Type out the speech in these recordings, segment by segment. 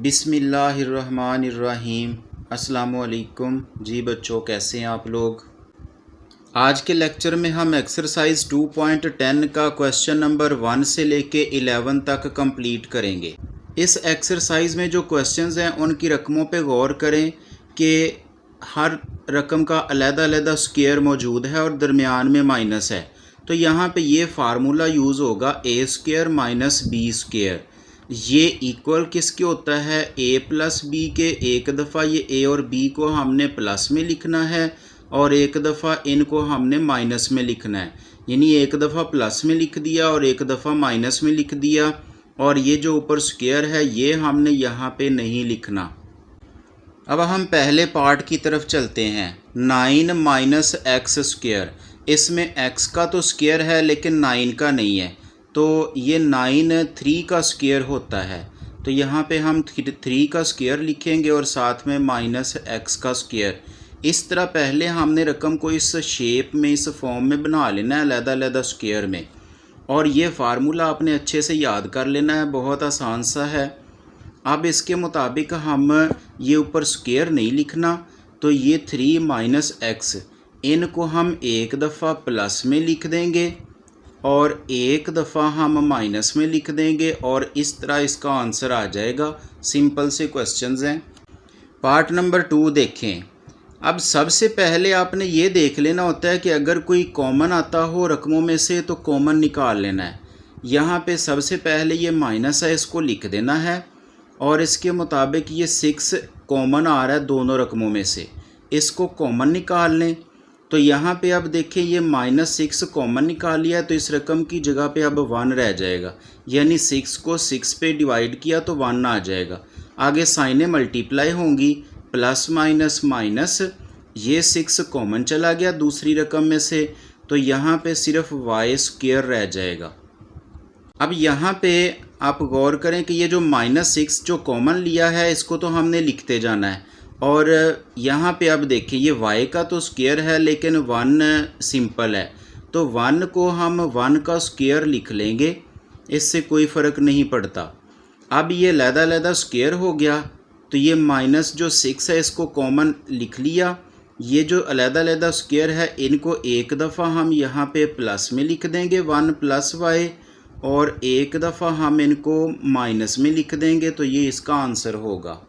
बिस्मिल्लाहिर्रहमानिर्रहीम। अस्सलामुअलैकुम जी बच्चों, कैसे हैं आप लोग। आज के लेक्चर में हम एक्सरसाइज 2.10 का क्वेश्चन नंबर 1 से लेके 11 तक कंप्लीट करेंगे। इस एक्सरसाइज में जो क्वेश्चंस हैं उनकी रकमों पे गौर करें कि हर रकम का अलग-अलग स्क्वायर मौजूद है और दरमियान में माइनस है। तो यहाँ पे ये फार्मूला यूज़ होगा ए स्क्वायर माइनस बी स्क्वायर। ये इक्वल किसके होता है, ए प्लस बी के। एक दफ़ा ये ए और बी को हमने प्लस में लिखना है और एक दफ़ा इनको हमने माइनस में लिखना है। यानी एक दफ़ा प्लस में लिख दिया और एक दफ़ा माइनस में लिख दिया। और ये जो ऊपर स्क्वायर है ये हमने यहाँ पे नहीं लिखना। अब हम पहले पार्ट की तरफ चलते हैं। 9 माइनस एक्स स्क्वायर। इसमें x का तो स्क्वायर है लेकिन 9 का नहीं है, तो ये 9 3 का स्क्वायर होता है। तो यहाँ पे हम 3 का स्क्वायर लिखेंगे और साथ में माइनस x का स्क्वायर। इस तरह पहले हमने रकम को इस शेप में, इस फॉर्म में बना लेना है, अलग-अलग स्क्वायर में। और ये फार्मूला आपने अच्छे से याद कर लेना है, बहुत आसान सा है। अब इसके मुताबिक हम ये ऊपर स्क्वायर नहीं लिखना, तो ये 3 माइनस एक्स इनको हम एक दफ़ा प्लस में लिख देंगे और एक दफ़ा हम माइनस में लिख देंगे और इस तरह इसका आंसर आ जाएगा। सिंपल से क्वेश्चंस हैं। पार्ट नंबर 2 देखें। अब सबसे पहले आपने ये देख लेना होता है कि अगर कोई कॉमन आता हो रकमों में से तो कॉमन निकाल लेना है। यहाँ पे सबसे पहले ये माइनस है, इसको लिख देना है और इसके मुताबिक ये 6 कॉमन आ रहा है दोनों रकमों में से, इसको कॉमन निकाल लें। तो यहाँ पे अब देखें ये -6 कॉमन निकाल लिया है, तो इस रकम की जगह पे अब 1 रह जाएगा। यानी 6 को 6 पे डिवाइड किया तो 1 आ जाएगा। आगे साइनें मल्टीप्लाई होंगी, प्लस माइनस माइनस, ये 6 कॉमन चला गया दूसरी रकम में से, तो यहाँ पे सिर्फ y स्क्वायर रह जाएगा। अब यहाँ पे आप गौर करें कि ये जो -6 जो कॉमन लिया है इसको तो हमने लिखते जाना है। और यहाँ पे अब देखें ये y का तो स्क्वायर है लेकिन 1 सिंपल है, तो 1 को हम 1 का स्क्वायर लिख लेंगे, इससे कोई फ़र्क नहीं पड़ता। अब ये अलग-अलग स्क्वायर हो गया, तो ये माइनस जो 6 है इसको कॉमन लिख लिया। ये जो अलग-अलग स्क्वायर है इनको एक दफ़ा हम यहाँ पे प्लस में लिख देंगे 1 प्लस y, और एक दफ़ा हम इनको माइनस में लिख देंगे, तो ये इसका आंसर होगा।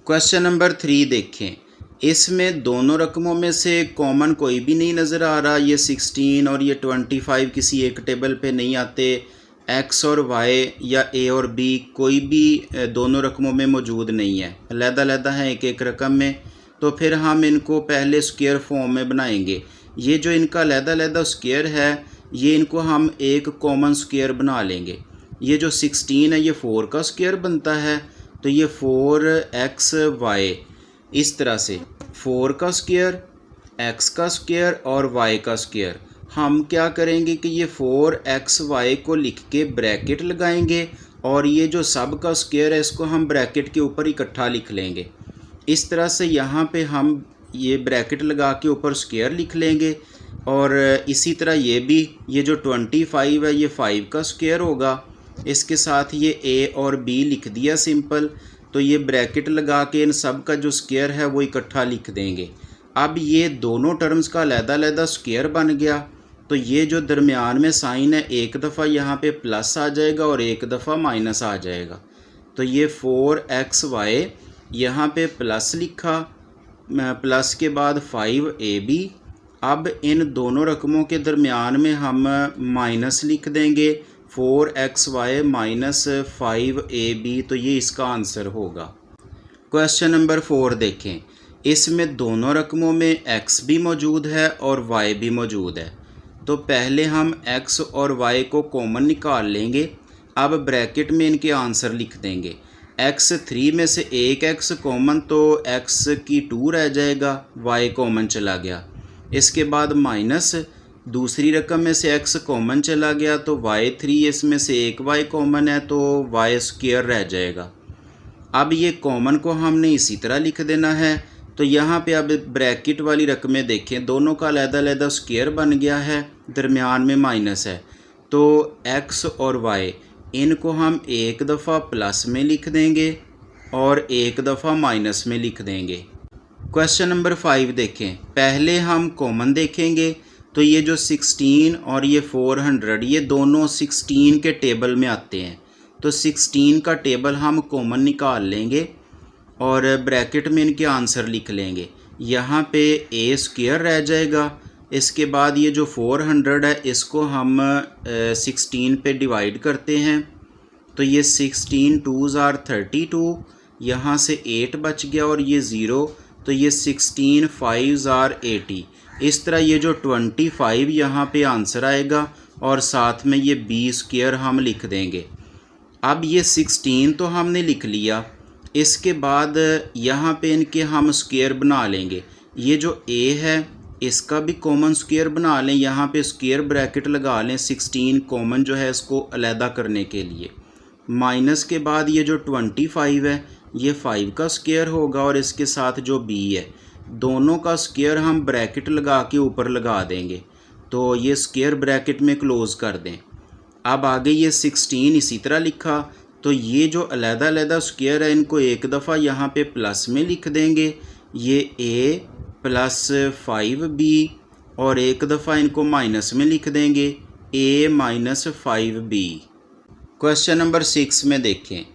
क्वेश्चन नंबर 3 देखें। इसमें दोनों रकमों में से कॉमन कोई भी नहीं नज़र आ रहा। ये 16 और ये 25 किसी एक टेबल पे नहीं आते। x और y या a और b कोई भी दोनों रकमों में मौजूद नहीं है, अलग-अलग हैं एक एक रकम में। तो फिर हम इनको पहले स्क्वायर फॉर्म में बनाएंगे। ये जो इनका अलग-अलग स्क्वायर है ये इनको हम एक कॉमन स्क्वायर बना लेंगे। ये जो 16 है ये 4 का स्क्वायर बनता है, तो ये 4xy, इस तरह से 4 का स्क्वायर, x का स्क्वायर और y का स्क्वायर। हम क्या करेंगे कि ये 4xy को लिख के ब्रैकेट लगाएंगे और ये जो सब का स्क्वायर है इसको हम ब्रैकेट के ऊपर इकट्ठा लिख लेंगे। इस तरह से यहाँ पे हम ये ब्रैकेट लगा के ऊपर स्क्वायर लिख लेंगे। और इसी तरह ये भी, ये जो 25 है ये 5 का स्क्वायर होगा। इसके साथ ये a और b लिख दिया सिंपल, तो ये ब्रैकेट लगा के इन सब का जो स्क्वायर है वो इकट्ठा लिख देंगे। अब ये दोनों टर्म्स का अलग-अलग स्क्वायर बन गया, तो ये जो दरमियान में साइन है एक दफ़ा यहाँ पे प्लस आ जाएगा और एक दफ़ा माइनस आ जाएगा। तो ये 4xy यहाँ पे प्लस लिखा, प्लस के बाद 5ab। अब इन दोनों रकमों के दरमियान में हम माइनस लिख देंगे, 4xy माइनस 5ab, तो ये इसका आंसर होगा। क्वेश्चन नंबर 4 देखें। इसमें दोनों रकमों में x भी मौजूद है और y भी मौजूद है, तो पहले हम x और y को कॉमन निकाल लेंगे। अब ब्रैकेट में इनके आंसर लिख देंगे। x 3 में से एक x कॉमन, तो x की 2 रह जाएगा, y कॉमन चला गया। इसके बाद माइनस दूसरी रकम में से x कॉमन चला गया, तो y3, इसमें से एक y कॉमन है तो y स्क्वायर रह जाएगा। अब ये कॉमन को हमने इसी तरह लिख देना है। तो यहाँ पे अब ब्रैकेट वाली रकमें देखें, दोनों का अलग-अलग स्क्वायर बन गया है, दरमियान में माइनस है, तो x और y इनको हम एक दफ़ा प्लस में लिख देंगे और एक दफ़ा माइनस में लिख देंगे। क्वेश्चन नंबर 5 देखें। पहले हम कॉमन देखेंगे तो ये जो 16 और ये 400 ये दोनों 16 के टेबल में आते हैं, तो 16 का टेबल हम कॉमन निकाल लेंगे और ब्रैकेट में इनके आंसर लिख लेंगे। यहाँ पे ए स्क्वायर रह जाएगा। इसके बाद ये जो 400 है इसको हम 16 पे डिवाइड करते हैं, तो ये 16 2s are 32, यहाँ से 8 बच गया और ये 0, तो ये 16 5s are 80। इस तरह ये जो 25 यहाँ पे आंसर आएगा और साथ में ये b स्क्वायर हम लिख देंगे। अब ये 16 तो हमने लिख लिया, इसके बाद यहाँ पे इनके हम स्क्वायर बना लेंगे। ये जो a है इसका भी कॉमन स्क्वायर बना लें, यहाँ पे स्क्वायर ब्रैकेट लगा लें 16 कॉमन जो है इसको अलहदा करने के लिए। माइनस के बाद ये जो 25 है ये 5 का स्क्वायर होगा और इसके साथ जो b है दोनों का स्क्वायर हम ब्रैकेट लगा के ऊपर लगा देंगे, तो ये स्क्वायर ब्रैकेट में क्लोज़ कर दें। अब आगे ये 16 इसी तरह लिखा, तो ये जो अलहदा स्क्वायर है इनको एक दफ़ा यहाँ पे प्लस में लिख देंगे, ये a प्लस 5b, और एक दफ़ा इनको माइनस में लिख देंगे a minus 5b। Question number 6 में देखें।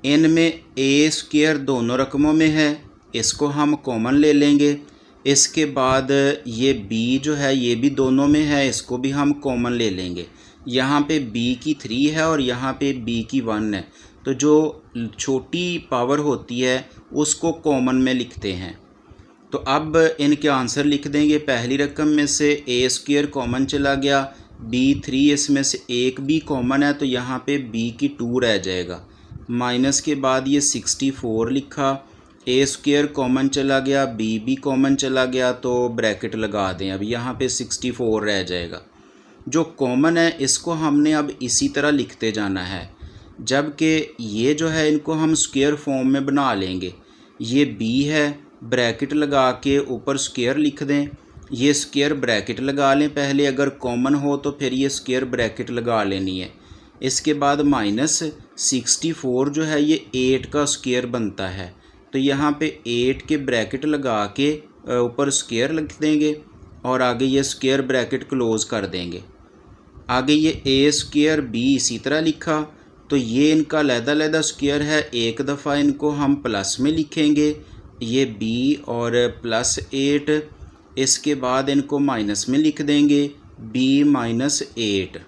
इनमें a स्क्वायर दोनों रकमों में है, इसको हम कॉमन ले लेंगे। इसके बाद ये b जो है ये भी दोनों में है, इसको भी हम कॉमन ले लेंगे। यहाँ पे b की 3 है और यहाँ पे b की 1 है, तो जो छोटी पावर होती है उसको कॉमन में लिखते हैं। तो अब इनके आंसर लिख देंगे। पहली रकम में से a स्क्वायर कॉमन चला गया, b 3 इसमें से एक b कॉमन है, तो यहाँ पे b की 2 रह जाएगा। माइनस के बाद ये 64 लिखा, a स्क्वायर कॉमन चला गया, b भी कॉमन चला गया, तो ब्रैकेट लगा दें। अब यहाँ पे 64 रह जाएगा। जो कॉमन है इसको हमने अब इसी तरह लिखते जाना है, जबकि ये जो है इनको हम स्क्वायर फॉर्म में बना लेंगे। ये b है, ब्रैकेट लगा के ऊपर स्क्वायर लिख दें, ये स्क्वायर ब्रैकेट लगा लें पहले, अगर कॉमन हो तो फिर ये स्क्वायर ब्रैकेट लगा लेनी है। इसके बाद माइनस 64 जो है ये 8 का स्क्वायर बनता है, तो यहाँ पे 8 के ब्रैकेट लगा के ऊपर स्क्वायर लिख देंगे और आगे ये स्क्वायर ब्रैकेट क्लोज़ कर देंगे। आगे ये a स्क्वायर b इसी तरह लिखा, तो ये इनका अलहदा स्क्वायर है, एक दफ़ा इनको हम प्लस में लिखेंगे, ये b और प्लस 8, इसके बाद इनको माइनस में लिख देंगे b माइनस 8।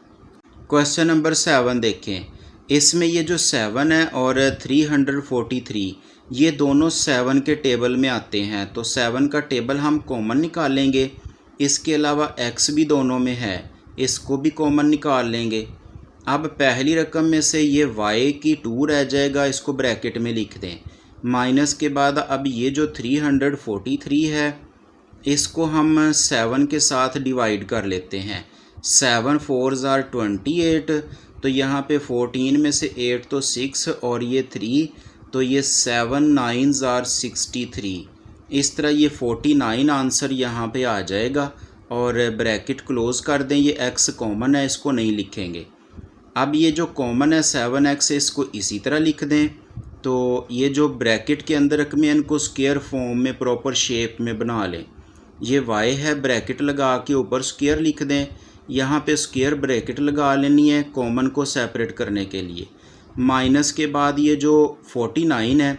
क्वेश्चन नंबर 7 देखें। इसमें ये जो 7 है और 343 ये दोनों 7 के टेबल में आते हैं, तो 7 का टेबल हम कॉमन निकालेंगे। इसके अलावा x भी दोनों में है, इसको भी कॉमन निकाल लेंगे। अब पहली रकम में से ये y की 2 रह जाएगा, इसको ब्रैकेट में लिख दें। माइनस के बाद अब ये जो 343 है इसको हम 7 के साथ डिवाइड कर लेते हैं। 7 4s are 28, तो यहाँ पे 14 में से 8 तो 6 और ये 3, तो ये 7 9s are 63। इस तरह ये 49 आंसर यहाँ पे आ जाएगा और ब्रैकेट क्लोज़ कर दें। ये x कॉमन है, इसको नहीं लिखेंगे। अब ये जो कॉमन है 7x इसको इसी तरह लिख दें, तो ये जो ब्रैकेट के अंदर रकमें इनको स्क्वायर फॉर्म में प्रॉपर शेप में बना लें। ये y है, ब्रैकेट लगा के ऊपर स्क्वायर लिख दें, यहाँ पे स्क्वायर ब्रैकेट लगा लेनी है कॉमन को सेपरेट करने के लिए। माइनस के बाद ये जो 49 है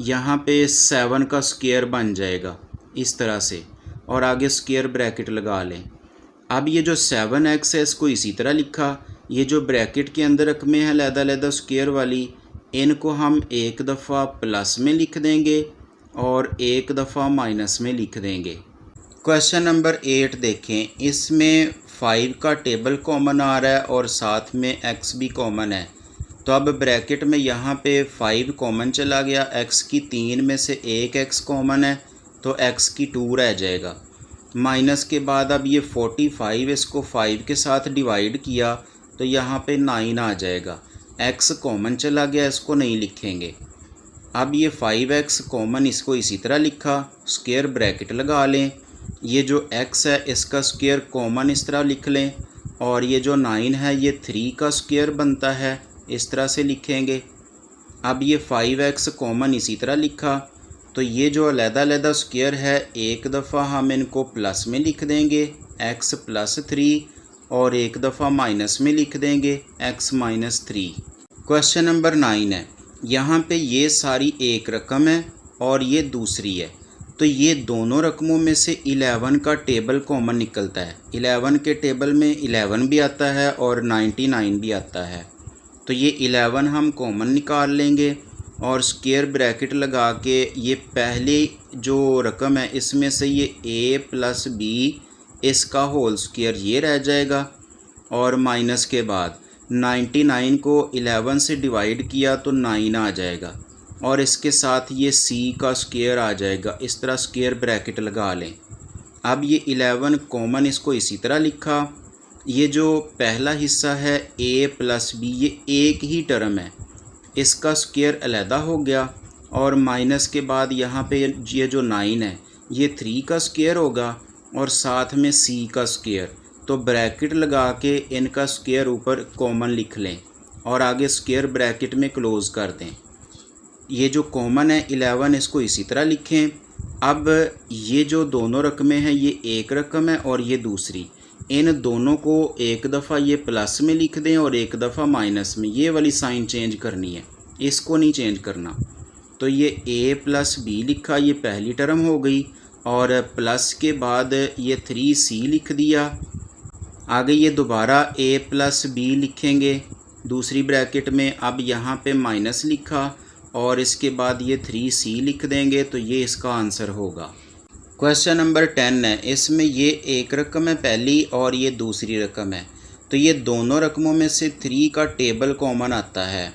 यहाँ पे 7 का स्क्वायर बन जाएगा इस तरह से, और आगे स्क्वायर ब्रैकेट लगा लें। अब ये जो 7x है इसको इसी तरह लिखा, ये जो ब्रैकेट के अंदर रकमें हैं अलहदा स्क्वायर वाली, इनको हम एक दफ़ा प्लस में लिख देंगे और एक दफ़ा माइनस में लिख देंगे। क्वेश्चन नंबर 8 देखें। इसमें 5 का टेबल कॉमन आ रहा है और साथ में x भी कॉमन है, तो अब ब्रैकेट में यहाँ पे 5 कॉमन चला गया, x की 3 में से एक x कॉमन है, तो x की 2 रह जाएगा। माइनस के बाद अब ये 45 इसको 5 के साथ डिवाइड किया, तो यहाँ पे 9 आ जाएगा। x कॉमन चला गया, इसको नहीं लिखेंगे। अब ये 5x कॉमन, इसको इसी तरह लिखा, स्क्वायर ब्रैकेट लगा लें। ये जो x है इसका स्क्वायर कॉमन इस तरह लिख लें, और ये जो 9 है ये 3 का स्क्वायर बनता है, इस तरह से लिखेंगे। अब ये 5x कॉमन इसी तरह लिखा, तो ये जो अलग-अलग स्क्वायर है एक दफ़ा हम इनको प्लस में लिख देंगे x + 3 और एक दफ़ा माइनस में लिख देंगे x - 3। क्वेश्चन नंबर 9 है, यहाँ पे ये सारी एक रकम है और ये दूसरी है, तो ये दोनों रकमों में से 11 का टेबल कॉमन निकलता है। 11 के टेबल में 11 भी आता है और 99 भी आता है, तो ये 11 हम कॉमन निकाल लेंगे और स्क्वायर ब्रैकेट लगा के ये पहली जो रकम है इसमें से ये a + b इसका होल स्क्वायर ये रह जाएगा और माइनस के बाद 99 को 11 से डिवाइड किया तो 9 आ जाएगा और इसके साथ ये c का स्क्वायर आ जाएगा। इस तरह स्क्वायर ब्रैकेट लगा लें। अब ये 11 कॉमन इसको इसी तरह लिखा। ये जो पहला हिस्सा है a + b ये एक ही टर्म है, इसका स्क्वायर अलहदा हो गया और माइनस के बाद यहाँ पे ये जो 9 है ये 3 का स्क्वायर होगा और साथ में c का स्क्वायर, तो ब्रैकेट लगा के इनका स्क्वायर ऊपर कॉमन लिख लें और आगे स्क्वायर ब्रैकेट में क्लोज़ कर दें। ये जो कॉमन है 11 इसको इसी तरह लिखें। अब ये जो दोनों रकमें हैं ये एक रकम है और ये दूसरी, इन दोनों को एक दफ़ा ये प्लस में लिख दें और एक दफ़ा माइनस में। ये वाली साइन चेंज करनी है, इसको नहीं चेंज करना। तो ये a + b लिखा, ये पहली टर्म हो गई और प्लस के बाद ये 3c लिख दिया। आगे ये दोबारा a + b लिखेंगे दूसरी ब्रैकेट में। अब यहाँ पे माइनस लिखा और इसके बाद ये 3c लिख देंगे, तो ये इसका आंसर होगा। क्वेश्चन नंबर 10 है, इसमें ये एक रकम है पहली और ये दूसरी रकम है, तो ये दोनों रकमों में से 3 का टेबल कॉमन आता है,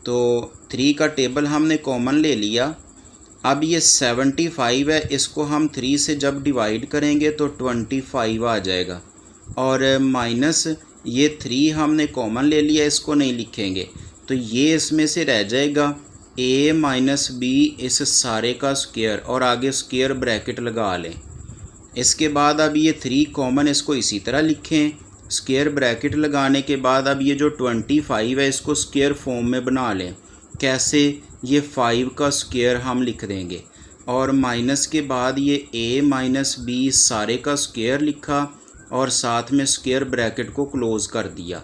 तो 3 का टेबल हमने कॉमन ले लिया। अब ये 75 है, इसको हम 3 से जब डिवाइड करेंगे तो 25 आ जाएगा और माइनस ये 3 हमने कॉमन ले लिया, इसको नहीं लिखेंगे, तो ये इसमें से रह जाएगा a - b इस सारे का स्क्वायर और आगे स्क्वायर ब्रैकेट लगा लें। इसके बाद अब ये 3 कॉमन इसको इसी तरह लिखें स्क्वायर ब्रैकेट लगाने के बाद अब ये जो 25 है इसको स्क्वायर फॉर्म में बना लें। कैसे? ये 5 का स्क्वायर हम लिख देंगे और माइनस के बाद ये a - b सारे का स्क्वायर लिखा और साथ में स्क्वायर ब्रैकेट को क्लोज़ कर दिया।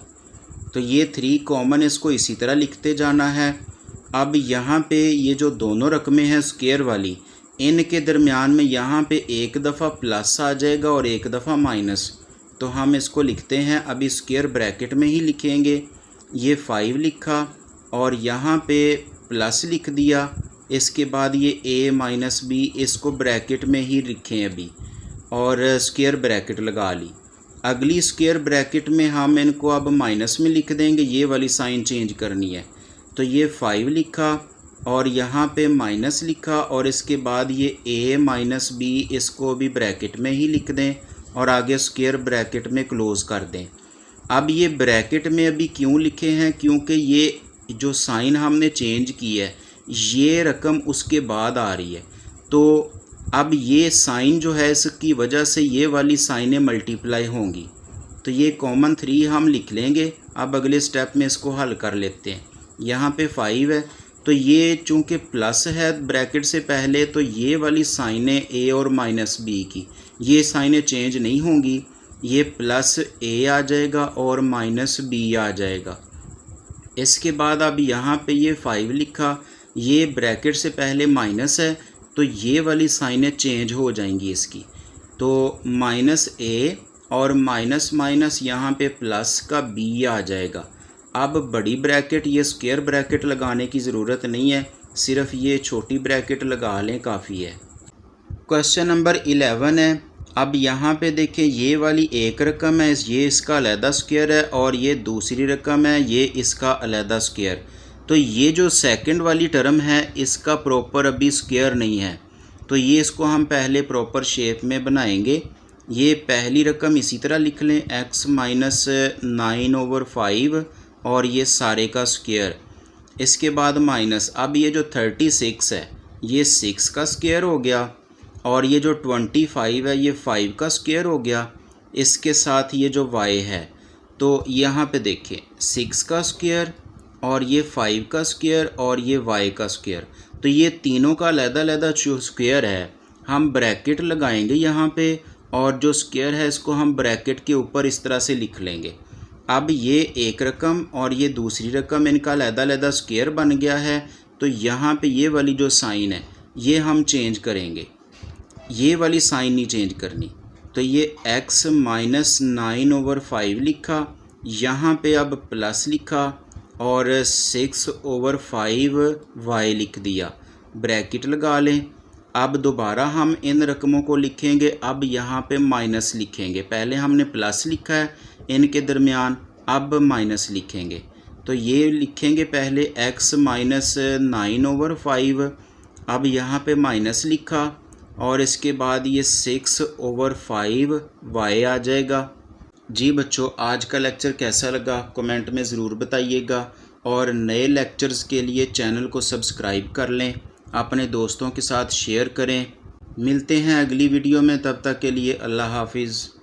तो ये 3 कॉमन इसको इसी तरह लिखते जाना है। अब यहाँ पे ये जो दोनों रकमें हैं स्क्वायर वाली, इनके दरमियान में यहाँ पे एक दफ़ा प्लस आ जाएगा और एक दफ़ा माइनस, तो हम इसको लिखते हैं अभी स्क्वायर ब्रैकेट में ही लिखेंगे। ये 5 लिखा और यहाँ पे प्लस लिख दिया। इसके बाद ये a - b इसको ब्रैकेट में ही लिखें अभी और स्क्वायर ब्रैकेट लगा ली। अगली स्क्वायर ब्रैकेट में हम इनको अब माइनस में लिख देंगे, ये वाली साइन चेंज करनी है। तो ये 5 लिखा और यहाँ पे माइनस लिखा और इसके बाद ये a - b इसको भी ब्रैकेट में ही लिख दें और आगे स्क्वायर ब्रैकेट में क्लोज़ कर दें। अब ये ब्रैकेट में अभी क्यों लिखे हैं? क्योंकि ये जो साइन हमने चेंज की है ये रकम उसके बाद आ रही है, तो अब ये साइन जो है इसकी वजह से ये वाली साइनें मल्टीप्लाई होंगी। तो ये कॉमन 3 हम लिख लेंगे। अब अगले स्टेप में इसको हल कर लेते हैं। यहाँ पे 5 है, तो ये चूँकि प्लस है ब्रैकेट से पहले, तो ये वाली साइनें a और -b की ये साइनें चेंज नहीं होंगी। ये प्लस a आ जाएगा और -b आ जाएगा। इसके बाद अब यहाँ पे ये 5 लिखा, ये ब्रैकेट से पहले माइनस है, तो ये वाली साइनें चेंज हो जाएंगी इसकी। तो -a और माइनस माइनस यहाँ पे प्लस का b आ जाएगा। अब बड़ी ब्रैकेट ये स्क्वायर ब्रैकेट लगाने की ज़रूरत नहीं है, सिर्फ ये छोटी ब्रैकेट लगा लें काफ़ी है। क्वेश्चन नंबर 11 है। अब यहाँ पे देखें ये वाली एक रकम है, ये इसका अलहदा स्क्वायर है और ये दूसरी रकम है, ये इसका अलहदा स्क्वायर। तो ये जो सेकंड वाली टर्म है इसका प्रॉपर अभी स्क्वायर नहीं है, तो ये इसको हम पहले प्रॉपर शेप में बनाएंगे। ये पहली रकम इसी तरह लिख लें x - 9/5 और ये सारे का स्क्वायर। इसके बाद माइनस, अब ये जो 36 है ये 6 का स्क्वायर हो गया और ये जो 25 है ये 5 का स्क्वायर हो गया। इसके साथ ये जो y है, तो यहाँ पे देखें 6 का स्क्वायर और ये 5 का स्क्वायर और ये y का स्क्वायर। तो ये तीनों का अलग-अलग जो स्क्वायर है हम ब्रैकेट लगाएंगे यहाँ पे, और जो स्क्वायर है इसको हम ब्रैकेट के ऊपर इस तरह से लिख लेंगे। अब ये एक रकम और ये दूसरी रकम, इनका अलग-अलग स्क्वायर बन गया है। तो यहाँ पे ये वाली जो साइन है ये हम चेंज करेंगे, ये वाली साइन नहीं चेंज करनी। तो ये x माइनस 9/5 लिखा, यहाँ पे अब प्लस लिखा और 6/5 y लिख दिया, ब्रैकेट लगा लें। अब दोबारा हम इन रकमों को लिखेंगे, अब यहाँ पे माइनस लिखेंगे। पहले हमने प्लस लिखा है इनके दरमियान, अब माइनस लिखेंगे। तो ये लिखेंगे पहले x माइनस 9/5, अब यहाँ पे माइनस लिखा और इसके बाद ये 6/5y आ जाएगा। जी बच्चों, आज का लेक्चर कैसा लगा कमेंट में ज़रूर बताइएगा, और नए लेक्चर्स के लिए चैनल को सब्सक्राइब कर लें, अपने दोस्तों के साथ शेयर करें। मिलते हैं अगली वीडियो में, तब तक के लिए अल्लाह हाफिज़।